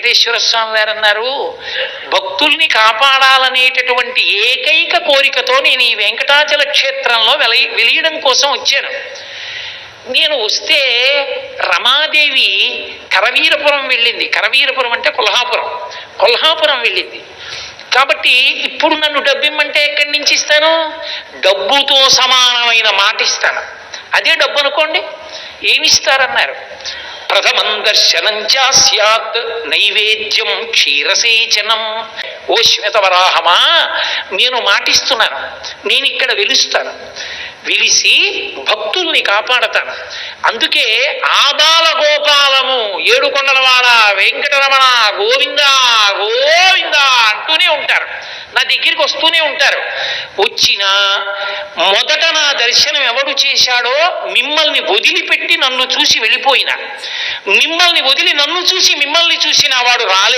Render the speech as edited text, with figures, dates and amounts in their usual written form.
వెంకటేశ్వర స్వామి వారు అన్నారు, భక్తుల్ని కాపాడాలనేటటువంటి ఏకైక కోరికతో నేను ఈ వెంకటాచల క్షేత్రంలో వెలియడం కోసం వచ్చాను. నేను వస్తే రమాదేవి కరవీరపురం వెళ్ళింది. కరవీరపురం అంటే కొల్హాపురం వెళ్ళింది. కాబట్టి ఇప్పుడు నన్ను డబ్బు ఇమ్మంటే ఎక్కడి నుంచి ఇస్తాను? డబ్బుతో సమానమైన మాట ఇస్తాను. అదే డబ్బు అనుకోండి. ఏమిస్తారన్నారు? ప్రథమం దర్శనం స్యాత్ నైవేద్యం క్షీరసేచనం. ఓ శ్వేతవరాహమా, నేను మాటిస్తున్నాను, నేను ఇక్కడ వెలుస్తాను, వెలిసి భక్తుల్ని కాపాడతాను. అందుకే ఆబాల గోపాలము ఏడుకొండలవాడ వెంకటరమణ గోవింద గోవింద అంటూనే ఉంటారు, నా దగ్గరికి వస్తూనే ఉంటారు. వచ్చిన మొదట నా దర్శనం ఎవడు చేశాడో, మిమ్మల్ని వదిలిపెట్టి నన్ను చూసి వెళ్ళిపోయినా, మిమ్మల్ని వదిలి నన్ను చూసి మిమ్మల్ని చూసిన వాడు రాలే